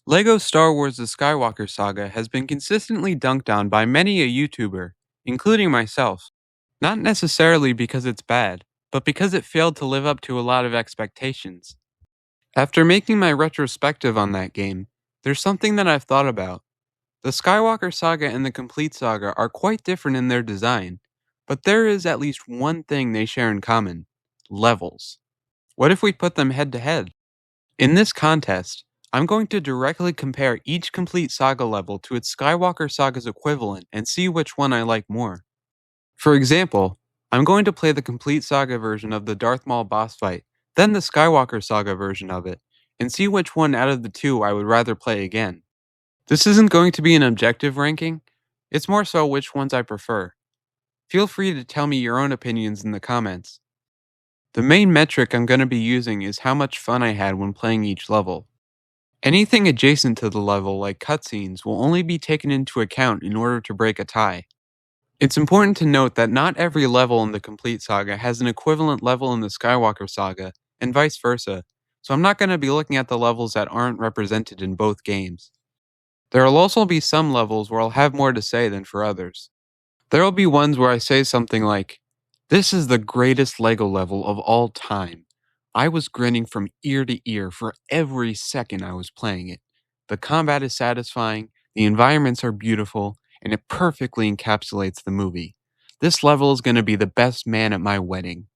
LEGO Star Wars The Skywalker Saga has been consistently dunked on by many a YouTuber, including myself. Not necessarily because it's bad, but because it failed to live up to a lot of expectations. After making my retrospective on that game, there's something that I've thought about. The Skywalker Saga and the Complete Saga are quite different in their design, but there is at least one thing they share in common: levels. What if we put them head to head? In this contest, I'm going to directly compare each Complete Saga level to its Skywalker Saga's equivalent and see which one I like more. For example, I'm going to play the Complete Saga version of the Darth Maul boss fight, then the Skywalker Saga version of it, and see which one out of the two I would rather play again. This isn't going to be an objective ranking, it's more so which ones I prefer. Feel free to tell me your own opinions in the comments. The main metric I'm going to be using is how much fun I had when playing each level. Anything adjacent to the level, like cutscenes, will only be taken into account in order to break a tie. It's important to note that not every level in the Complete Saga has an equivalent level in the Skywalker Saga, and vice versa, so I'm not going to be looking at the levels that aren't represented in both games. There will also be some levels where I'll have more to say than for others. There will be ones where I say something like, "This is the greatest LEGO level of all time. I was grinning from ear to ear for every second I was playing it. The combat is satisfying, the environments are beautiful, and it perfectly encapsulates the movie. This level is going to be the best man at my wedding."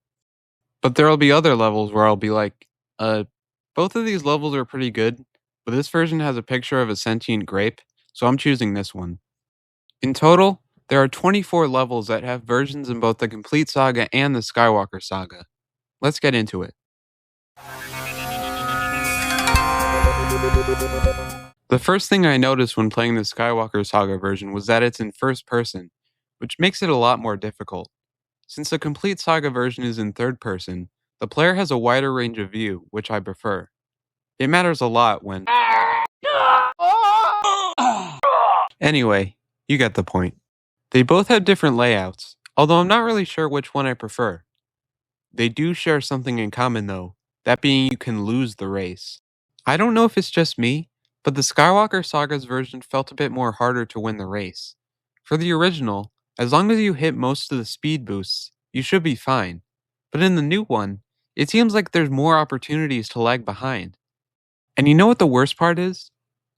But there will be other levels where I'll be like, both of these levels are pretty good, but this version has a picture of a sentient grape, so I'm choosing this one. In total, there are 24 levels that have versions in both the Complete Saga and the Skywalker Saga. Let's get into it. The first thing I noticed when playing the Skywalker Saga version was that it's in first person, which makes it a lot more difficult. Since the Complete Saga version is in third person, the player has a wider range of view, which I prefer. It matters a lot when... Anyway, you get the point. They both have different layouts, although I'm not really sure which one I prefer. They do share something in common though, that being you can lose the race. I don't know if it's just me, but the Skywalker Saga's version felt a bit more harder to win the race. For the original, as long as you hit most of the speed boosts, you should be fine. But in the new one, it seems like there's more opportunities to lag behind. And you know what the worst part is?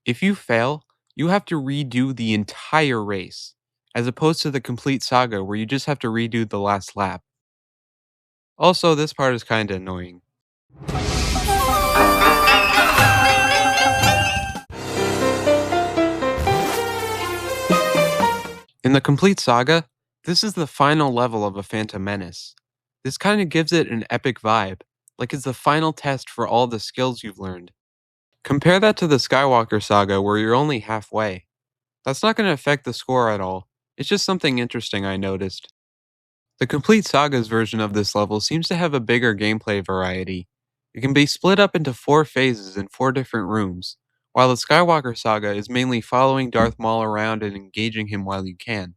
If you fail, you have to redo the entire race, as opposed to the Complete Saga where you just have to redo the last lap. Also, this part is kinda annoying. In the Complete Saga, this is the final level of a Phantom Menace. This kinda gives it an epic vibe, like it's the final test for all the skills you've learned. Compare that to the Skywalker Saga where you're only halfway. That's not going to affect the score at all, it's just something interesting I noticed. The Complete Saga's version of this level seems to have a bigger gameplay variety. It can be split up into 4 phases in 4 different rooms, while the Skywalker Saga is mainly following Darth Maul around and engaging him while you can.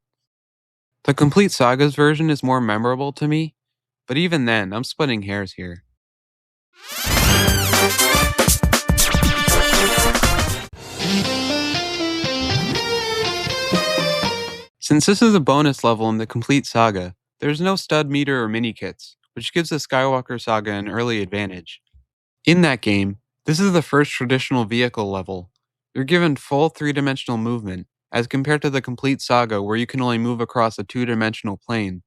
The Complete Saga's version is more memorable to me, but even then, I'm splitting hairs here. Since this is a bonus level in the Complete Saga, there's no stud meter or mini kits, which gives the Skywalker Saga an early advantage. In that game, this is the first traditional vehicle level. You're given full 3-dimensional movement, as compared to the Complete Saga where you can only move across a 2-dimensional plane.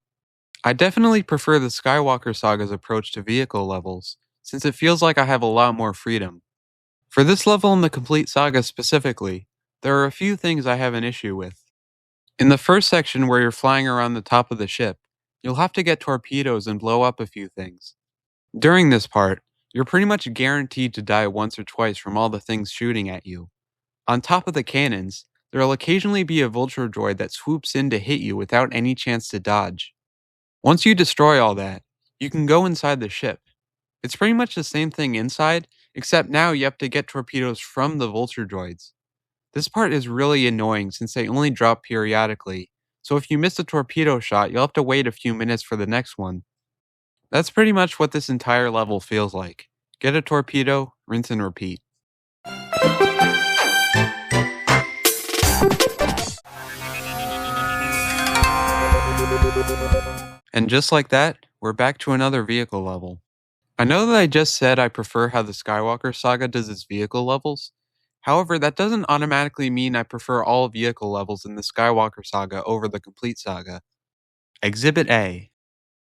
I definitely prefer the Skywalker Saga's approach to vehicle levels, since it feels like I have a lot more freedom. For this level in the Complete Saga specifically, there are a few things I have an issue with. In the first section where you're flying around the top of the ship, you'll have to get torpedoes and blow up a few things. During this part, you're pretty much guaranteed to die once or twice from all the things shooting at you. On top of the cannons, there'll occasionally be a vulture droid that swoops in to hit you without any chance to dodge. Once you destroy all that, you can go inside the ship. It's pretty much the same thing inside, except now you have to get torpedoes from the vulture droids. This part is really annoying since they only drop periodically, so if you miss a torpedo shot, you'll have to wait a few minutes for the next one. That's pretty much what this entire level feels like. Get a torpedo, rinse and repeat. And just like that, we're back to another vehicle level. I know that I just said I prefer how the Skywalker Saga does its vehicle levels. However, that doesn't automatically mean I prefer all vehicle levels in the Skywalker Saga over the complete saga. Exhibit A.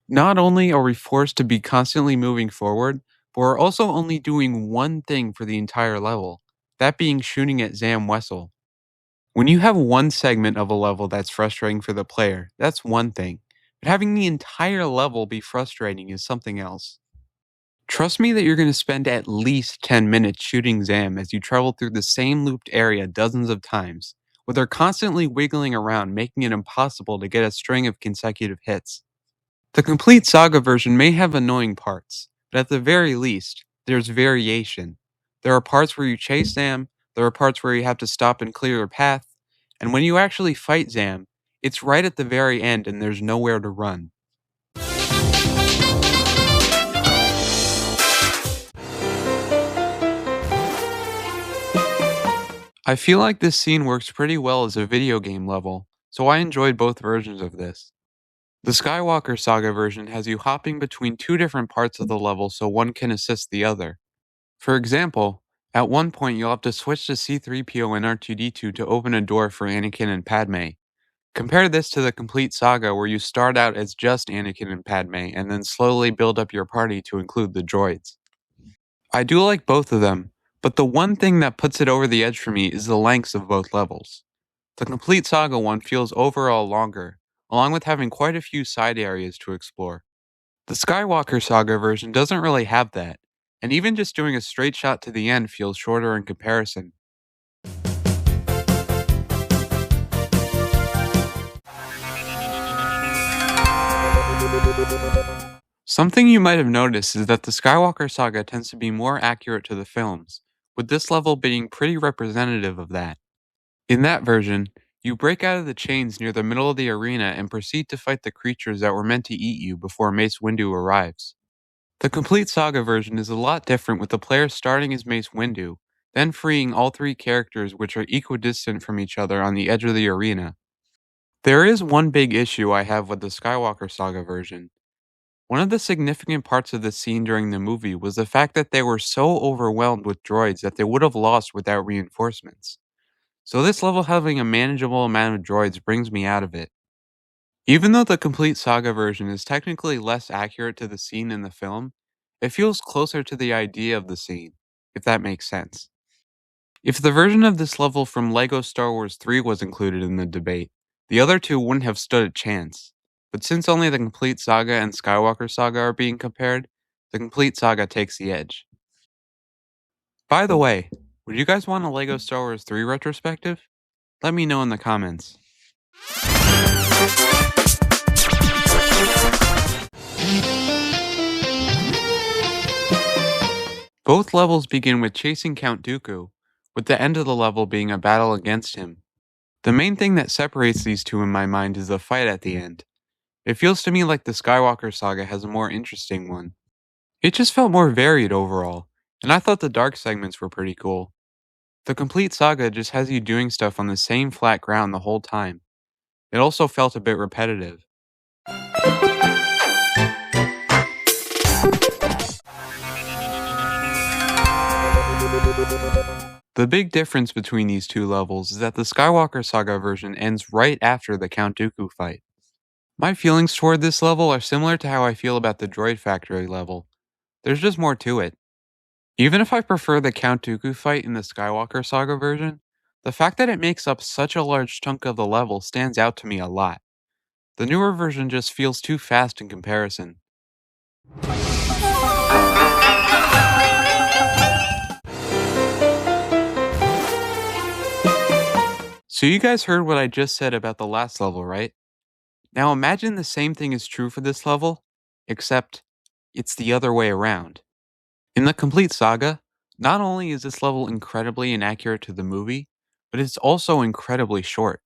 Not only are we forced to be constantly moving forward, but we're also only doing one thing for the entire level, that being shooting at Wessel. When you have one segment of a level that's frustrating for the player, that's one thing, but having the entire level be frustrating is something else. Trust me that you're going to spend at least 10 minutes shooting Zam as you travel through the same looped area dozens of times, with her constantly wiggling around, making it impossible to get a string of consecutive hits. The complete saga version may have annoying parts, but at the very least, there's variation. There are parts where you chase Zam, there are parts where you have to stop and clear a path, and when you actually fight Zam, it's right at the very end and there's nowhere to run. I feel like this scene works pretty well as a video game level, so I enjoyed both versions of this. The Skywalker Saga version has you hopping between two different parts of the level so one can assist the other. For example, at one point you'll have to switch to C-3PO and R2-D2 to open a door for Anakin and Padme. Compare this to the complete saga where you start out as just Anakin and Padme and then slowly build up your party to include the droids. I do like both of them, but the one thing that puts it over the edge for me is the lengths of both levels. The complete saga one feels overall longer, along with having quite a few side areas to explore. The Skywalker Saga version doesn't really have that, and even just doing a straight shot to the end feels shorter in comparison. Something you might have noticed is that the Skywalker Saga tends to be more accurate to the films, with this level being pretty representative of that. In that version, you break out of the chains near the middle of the arena and proceed to fight the creatures that were meant to eat you before Mace Windu arrives. The complete saga version is a lot different, with the player starting as Mace Windu, then freeing all three characters which are equidistant from each other on the edge of the arena. There is one big issue I have with the Skywalker Saga version. One of the significant parts of the scene during the movie was the fact that they were so overwhelmed with droids that they would have lost without reinforcements. So this level having a manageable amount of droids brings me out of it. Even though the complete saga version is technically less accurate to the scene in the film, it feels closer to the idea of the scene, if that makes sense. If the version of this level from LEGO Star Wars 3 was included in the debate, the other two wouldn't have stood a chance. But since only the complete saga and Skywalker Saga are being compared, the complete saga takes the edge. By the way, would you guys want a LEGO Star Wars 3 retrospective? Let me know in the comments. Both levels begin with chasing Count Dooku, with the end of the level being a battle against him. The main thing that separates these two in my mind is the fight at the end. It feels to me like the Skywalker Saga has a more interesting one. It just felt more varied overall, and I thought the dark segments were pretty cool. The complete saga just has you doing stuff on the same flat ground the whole time. It also felt a bit repetitive. The big difference between these two levels is that the Skywalker Saga version ends right after the Count Dooku fight. My feelings toward this level are similar to how I feel about the Droid Factory level. There's just more to it. Even if I prefer the Count Dooku fight in the Skywalker Saga version, the fact that it makes up such a large chunk of the level stands out to me a lot. The newer version just feels too fast in comparison. So you guys heard what I just said about the last level, right? Now imagine the same thing is true for this level, except it's the other way around. In the complete saga, not only is this level incredibly inaccurate to the movie, but it's also incredibly short.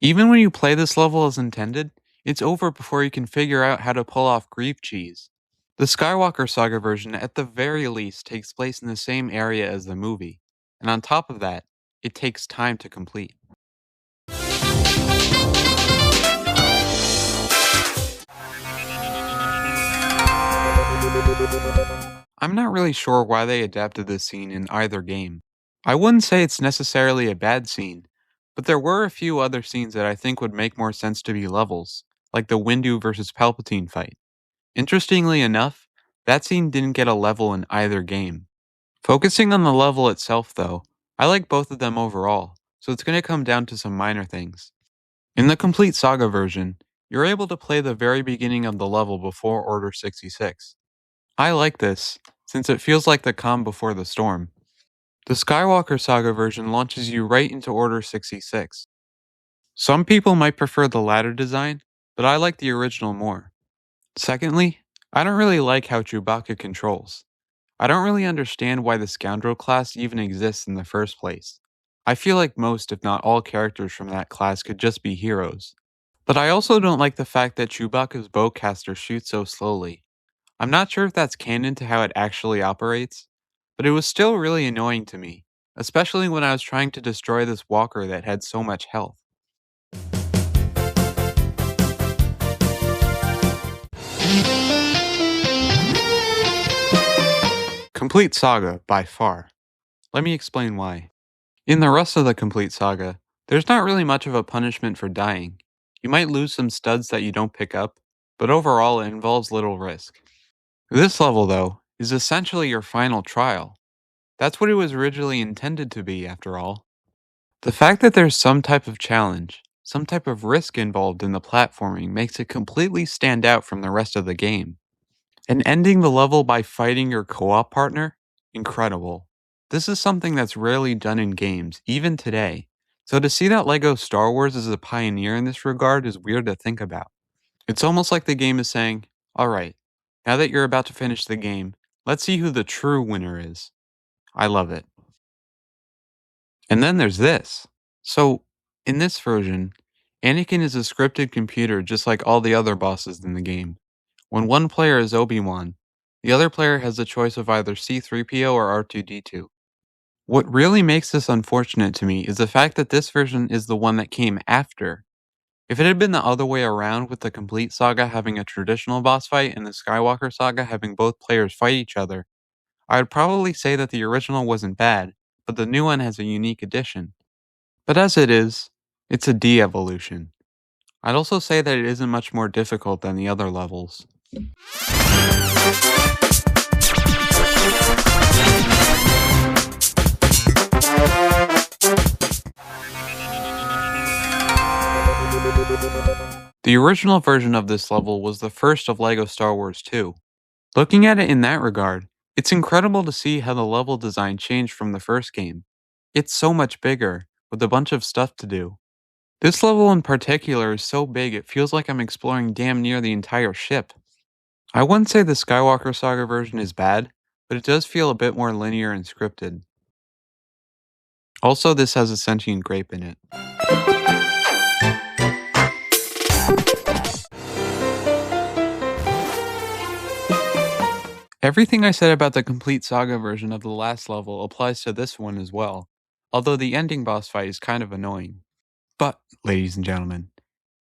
Even when you play this level as intended, it's over before you can figure out how to pull off Grieve Cheese. The Skywalker Saga version, at the very least, takes place in the same area as the movie, and on top of that, it takes time to complete. I'm not really sure why they adapted this scene in either game. I wouldn't say it's necessarily a bad scene, but there were a few other scenes that I think would make more sense to be levels, like the Windu versus Palpatine fight. Interestingly enough, that scene didn't get a level in either game. Focusing on the level itself, though, I like both of them overall, so it's going to come down to some minor things. In the complete Saga version, you're able to play the very beginning of the level before Order 66. I like this, since it feels like the calm before the storm. The Skywalker Saga version launches you right into Order 66. Some people might prefer the latter design, but I like the original more. Secondly, I don't really like how Chewbacca controls. I don't really understand why the Scoundrel class even exists in the first place. I feel like most, if not all, characters from that class could just be heroes. But I also don't like the fact that Chewbacca's bowcaster shoots so slowly. I'm not sure if that's canon to how it actually operates, but it was still really annoying to me, especially when I was trying to destroy this walker that had so much health. Complete Saga, by far. Let me explain why. In the rest of the Complete Saga, there's not really much of a punishment for dying. You might lose some studs that you don't pick up, but overall it involves little risk. This level, though, is essentially your final trial. That's what it was originally intended to be, after all. The fact that there's some type of challenge, some type of risk involved in the platforming makes it completely stand out from the rest of the game. And ending the level by fighting your co-op partner? Incredible. This is something that's rarely done in games, even today. So to see that LEGO Star Wars is a pioneer in this regard is weird to think about. It's almost like the game is saying, alright, now that you're about to finish the game, let's see who the true winner is. I love it. And then there's this. So, in this version, Anakin is a scripted computer just like all the other bosses in the game. When one player is Obi-Wan, the other player has the choice of either C-3PO or R2-D2. What really makes this unfortunate to me is the fact that this version is the one that came after. If it had been the other way around, with the Complete Saga having a traditional boss fight and the Skywalker Saga having both players fight each other, I would probably say that the original wasn't bad, but the new one has a unique addition. But as it is, it's a de-evolution. I'd also say that it isn't much more difficult than the other levels. The original version of this level was the first of LEGO Star Wars 2. Looking at it in that regard, it's incredible to see how the level design changed from the first game. It's so much bigger, with a bunch of stuff to do. This level in particular is so big it feels like I'm exploring damn near the entire ship. I wouldn't say the Skywalker Saga version is bad, but it does feel a bit more linear and scripted. Also, this has a sentient grape in it. Everything I said about the Complete Saga version of the last level applies to this one as well, although the ending boss fight is kind of annoying. But, ladies and gentlemen,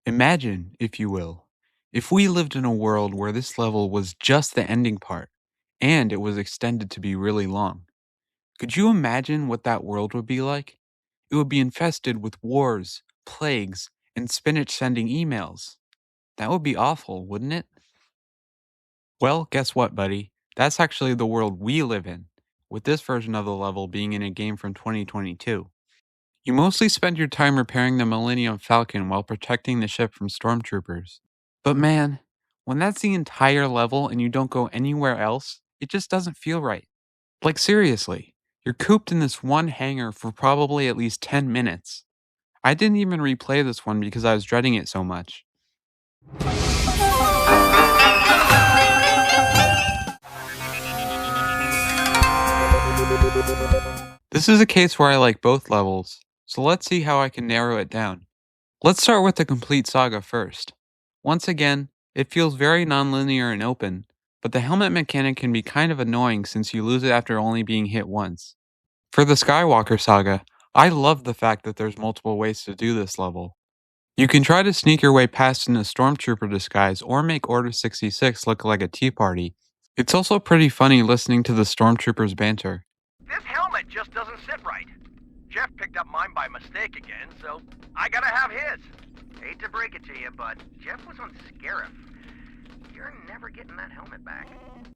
imagine, if you will, if we lived in a world where this level was just the ending part, and it was extended to be really long. Could you imagine what that world would be like? It would be infested with wars, plagues, and spinach sending emails. That would be awful, wouldn't it? Well, guess what, buddy? That's actually the world we live in, with this version of the level being in a game from 2022. You mostly spend your time repairing the Millennium Falcon while protecting the ship from stormtroopers. But man, when that's the entire level and you don't go anywhere else, it just doesn't feel right. Like seriously, you're cooped in this one hangar for probably at least 10 minutes. I didn't even replay this one because I was dreading it so much. This is a case where I like both levels, so let's see how I can narrow it down. Let's start with the Complete Saga first. Once again, it feels very non-linear and open, but the helmet mechanic can be kind of annoying since you lose it after only being hit once. For the Skywalker Saga, I love the fact that there's multiple ways to do this level. You can try to sneak your way past in a stormtrooper disguise or make Order 66 look like a tea party, It's also pretty funny listening to the stormtroopers banter. This helmet just doesn't sit right. Jeff picked up mine by mistake again, so I gotta have his. Hate to break it to you, but Jeff was on Scarif. You're never getting that helmet back.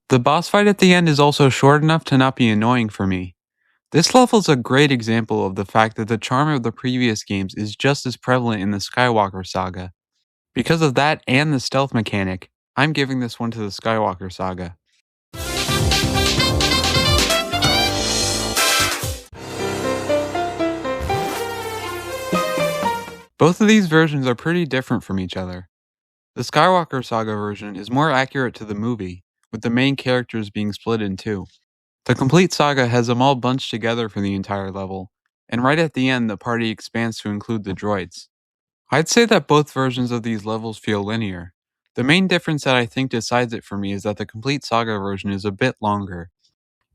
The boss fight at the end is also short enough to not be annoying for me. This level is a great example of the fact that the charm of the previous games is just as prevalent in the Skywalker Saga. Because of that and the stealth mechanic, I'm giving this one to the Skywalker Saga. Both of these versions are pretty different from each other. The Skywalker Saga version is more accurate to the movie, with the main characters being split in two. The complete saga has them all bunched together for the entire level, and right at the end the party expands to include the droids. I'd say that both versions of these levels feel linear. The main difference that I think decides it for me is that the complete saga version is a bit longer.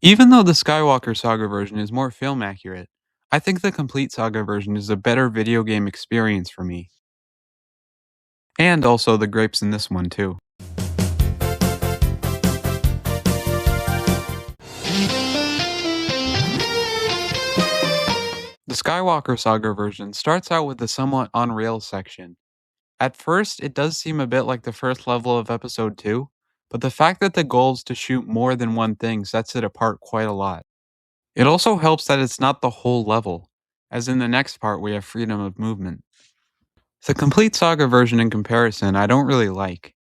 Even though the Skywalker Saga version is more film accurate, I think the complete saga version is a better video game experience for me. And also the grapes in this one too. The Skywalker Saga version starts out with a somewhat on-rails section. At first, it does seem a bit like the first level of Episode 2, but the fact that the goal is to shoot more than one thing sets it apart quite a lot. It also helps that it's not the whole level, as in the next part we have freedom of movement. The complete saga version in comparison I don't really like.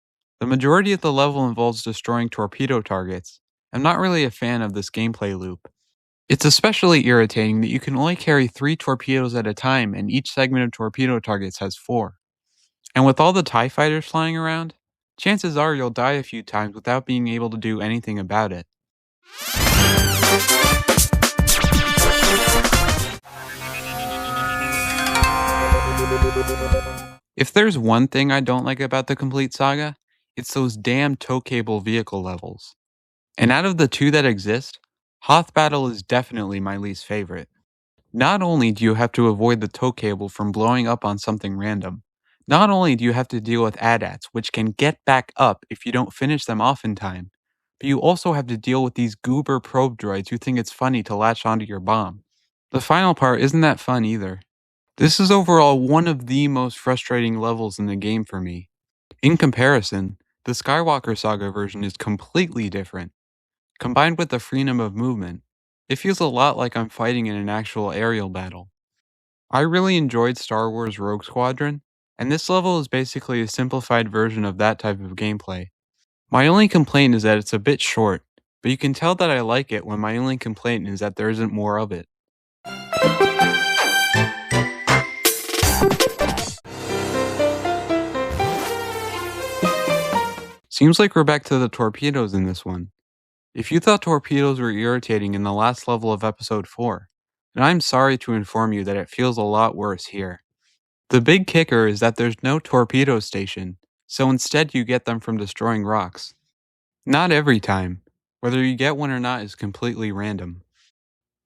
The majority of the level involves destroying torpedo targets. I'm not really a fan of this gameplay loop. It's especially irritating that you can only carry 3 torpedoes at a time and each segment of torpedo targets has 4. And with all the TIE fighters flying around, chances are you'll die a few times without being able to do anything about it. If there's one thing I don't like about the complete saga, it's those damn tow cable vehicle levels. And out of the 2 that exist, Hoth Battle is definitely my least favorite. Not only do you have to avoid the tow cable from blowing up on something random, not only do you have to deal with AT-ATs, which can get back up if you don't finish them off in time, but you also have to deal with these goober probe droids who think it's funny to latch onto your bomb. The final part isn't that fun either. This is overall one of the most frustrating levels in the game for me. In comparison, the Skywalker Saga version is completely different. Combined with the freedom of movement, it feels a lot like I'm fighting in an actual aerial battle. I really enjoyed Star Wars Rogue Squadron, and this level is basically a simplified version of that type of gameplay. My only complaint is that it's a bit short, but you can tell that I like it when my only complaint is that there isn't more of it. Seems like we're back to the torpedoes in this one. If you thought torpedoes were irritating in the last level of Episode 4, then I'm sorry to inform you that it feels a lot worse here. The big kicker is that there's no torpedo station, so instead you get them from destroying rocks. Not every time. Whether you get one or not is completely random.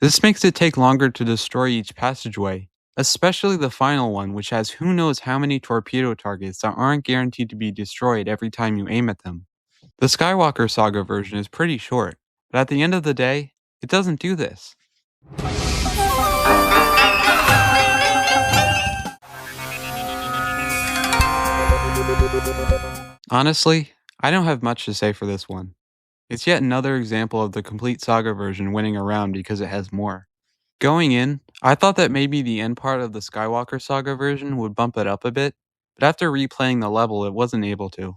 This makes it take longer to destroy each passageway, especially the final one, which has who knows how many torpedo targets that aren't guaranteed to be destroyed every time you aim at them. The Skywalker Saga version is pretty short, but at the end of the day, it doesn't do this. Honestly, I don't have much to say for this one. It's yet another example of the complete saga version winning around because it has more. Going in, I thought that maybe the end part of the Skywalker Saga version would bump it up a bit, but after replaying the level, it wasn't able to.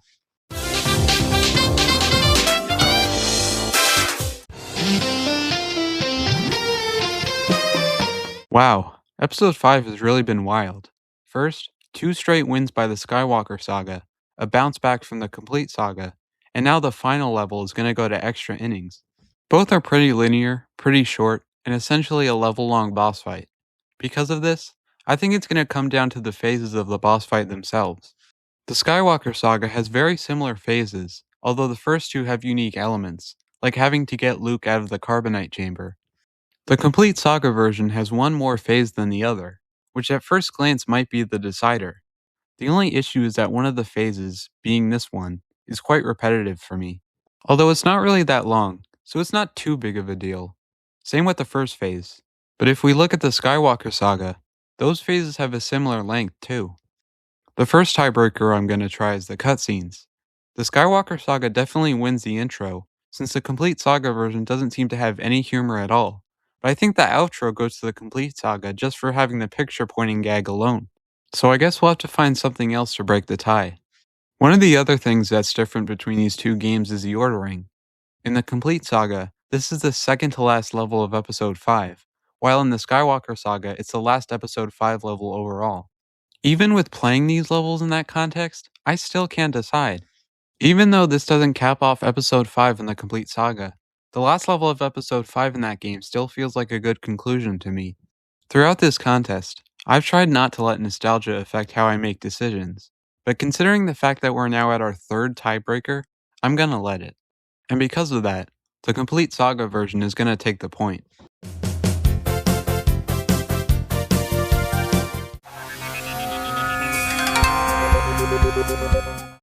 Wow, Episode 5 has really been wild. First, 2 straight wins by the Skywalker Saga, a bounce back from the complete saga, and now the final level is going to go to extra innings. Both are pretty linear, pretty short, and essentially a level-long boss fight. Because of this, I think it's going to come down to the phases of the boss fight themselves. The Skywalker Saga has very similar phases, although the first 2 have unique elements, like having to get Luke out of the carbonite chamber. The complete saga version has one more phase than the other, which at first glance might be the decider. The only issue is that one of the phases, being this one, is quite repetitive for me. Although it's not really that long, so it's not too big of a deal. Same with the first phase. But if we look at the Skywalker Saga, those phases have a similar length too. The first tiebreaker I'm going to try is the cutscenes. The Skywalker Saga definitely wins the intro, since the complete saga version doesn't seem to have any humor at all. But I think the outro goes to the complete saga just for having the picture pointing gag alone. So I guess we'll have to find something else to break the tie. One of the other things that's different between these two games is the ordering. In the complete saga, this is the second to last level of episode 5, while in the Skywalker Saga, it's the last episode 5 level overall. Even with playing these levels in that context, I still can't decide. Even though this doesn't cap off episode 5 in the complete saga, the last level of episode 5 in that game still feels like a good conclusion to me. Throughout this contest, I've tried not to let nostalgia affect how I make decisions, but considering the fact that we're now at our third tiebreaker, I'm gonna let it. And because of that, the complete saga version is gonna take the point.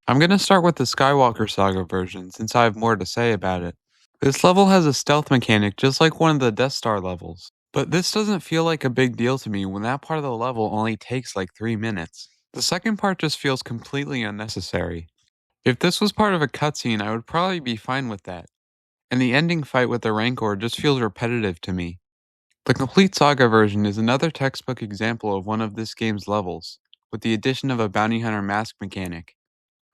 I'm gonna start with the Skywalker Saga version since I have more to say about it. This level has a stealth mechanic just like one of the Death Star levels, but this doesn't feel like a big deal to me when that part of the level only takes like 3 minutes. The second part just feels completely unnecessary. If this was part of a cutscene, I would probably be fine with that. And the ending fight with the Rancor just feels repetitive to me. The complete saga version is another textbook example of one of this game's levels, with the addition of a bounty hunter mask mechanic.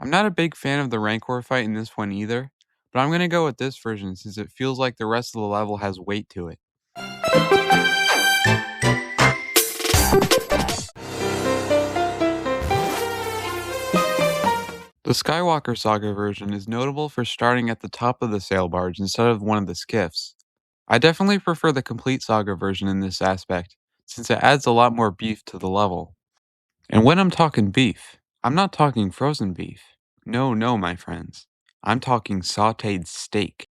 I'm not a big fan of the Rancor fight in this one either, but I'm gonna go with this version since it feels like the rest of the level has weight to it. The Skywalker Saga version is notable for starting at the top of the sail barge instead of one of the skiffs. I definitely prefer the complete saga version in this aspect, since it adds a lot more beef to the level. And when I'm talking beef, I'm not talking frozen beef. No, my friends. I'm talking sauteed steak.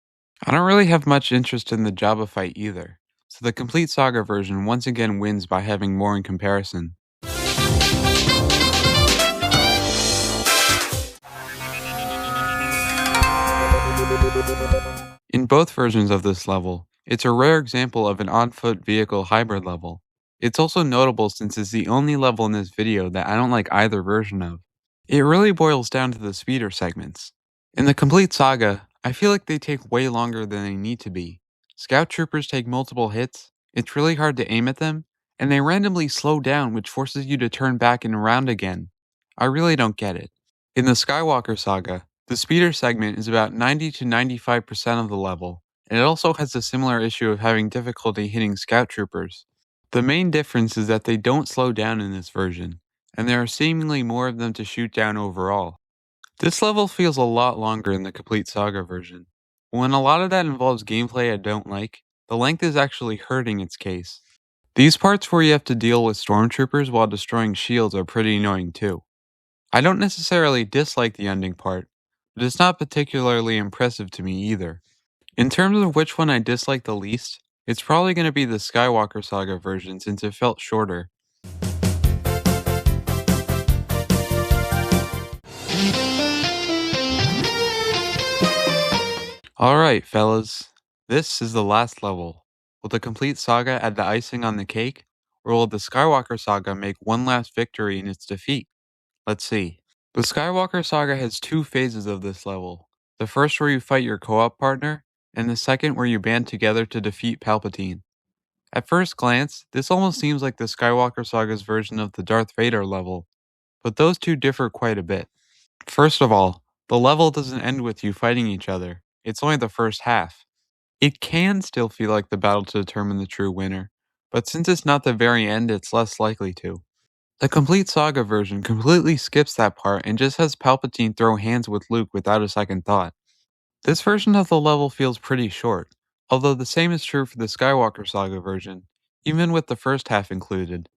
I don't really have much interest in the Jabba fight either, so the complete saga version once again wins by having more in comparison. In both versions of this level, it's a rare example of an on-foot vehicle hybrid level. It's also notable since it's the only level in this video that I don't like either version of. It really boils down to the speeder segments. In the complete saga, I feel like they take way longer than they need to be. Scout troopers take multiple hits, it's really hard to aim at them, and they randomly slow down which forces you to turn back and around again. I really don't get it. In the Skywalker Saga, the speeder segment is about 90 to 95% of the level, and it also has a similar issue of having difficulty hitting scout troopers. The main difference is that they don't slow down in this version, and there are seemingly more of them to shoot down overall. This level feels a lot longer in the complete saga version. When a lot of that involves gameplay I don't like, the length is actually hurting its case. These parts where you have to deal with stormtroopers while destroying shields are pretty annoying too. I don't necessarily dislike the ending part, but it's not particularly impressive to me either. In terms of which one I dislike the least, it's probably going to be the Skywalker Saga version since it felt shorter. Alright, fellas, this is the last level. Will the complete saga add the icing on the cake, or will the Skywalker Saga make one last victory in its defeat? Let's see. The Skywalker Saga has two phases of this level. The first where you fight your co-op partner, and the second where you band together to defeat Palpatine. At first glance, this almost seems like the Skywalker Saga's version of the Darth Vader level, but those two differ quite a bit. First of all, the level doesn't end with you fighting each other, it's only the first half. It can still feel like the battle to determine the true winner, but since it's not the very end, it's less likely to. The complete saga version completely skips that part and just has Palpatine throw hands with Luke without a second thought. This version of the level feels pretty short, although the same is true for the Skywalker Saga version, even with the first half included.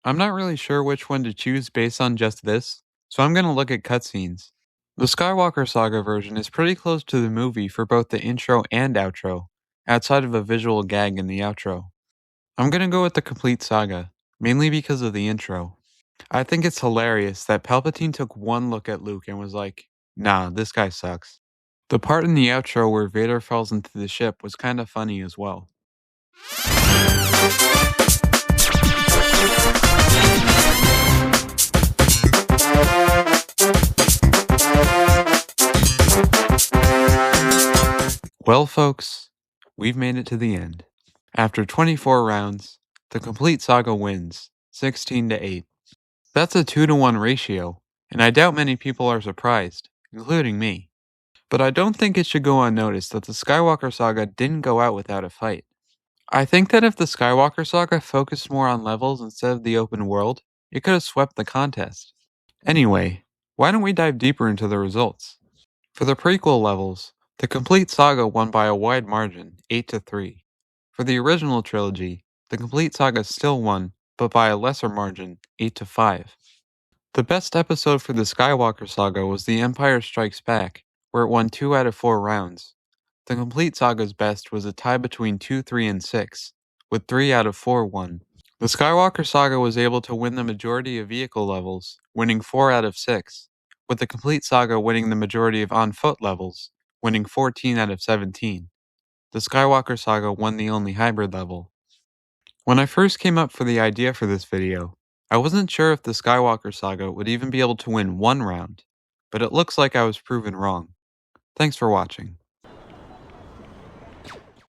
I'm not really sure which one to choose based on just this, so I'm gonna look at cutscenes. The Skywalker Saga version is pretty close to the movie for both the intro and outro, outside of a visual gag in the outro. I'm gonna go with the complete saga, mainly because of the intro. I think it's hilarious that Palpatine took one look at Luke and was like, nah, this guy sucks. The part in the outro where Vader falls into the ship was kinda funny as well. Well folks, we've made it to the end. After 24 rounds, the complete saga wins, 16-8. That's a 2-to-1 ratio, and I doubt many people are surprised, including me. But I don't think it should go unnoticed that the Skywalker Saga didn't go out without a fight. I think that if the Skywalker Saga focused more on levels instead of the open world, it could have swept the contest. Anyway, why don't we dive deeper into the results? For the prequel levels, the complete saga won by a wide margin, 8-3. For the original trilogy, the complete saga still won, but by a lesser margin, 8-5. The best episode for the Skywalker Saga was The Empire Strikes Back, where it won 2 out of 4 rounds. The complete saga's best was a tie between 2, 3, and 6, with 3 out of 4 won. The Skywalker Saga was able to win the majority of vehicle levels, winning 4 out of 6, with the complete saga winning the majority of on-foot levels, winning 14 out of 17. The Skywalker Saga won the only hybrid level. When I first came up for the idea for this video, I wasn't sure if the Skywalker Saga would even be able to win one round, but it looks like I was proven wrong. Thanks for watching.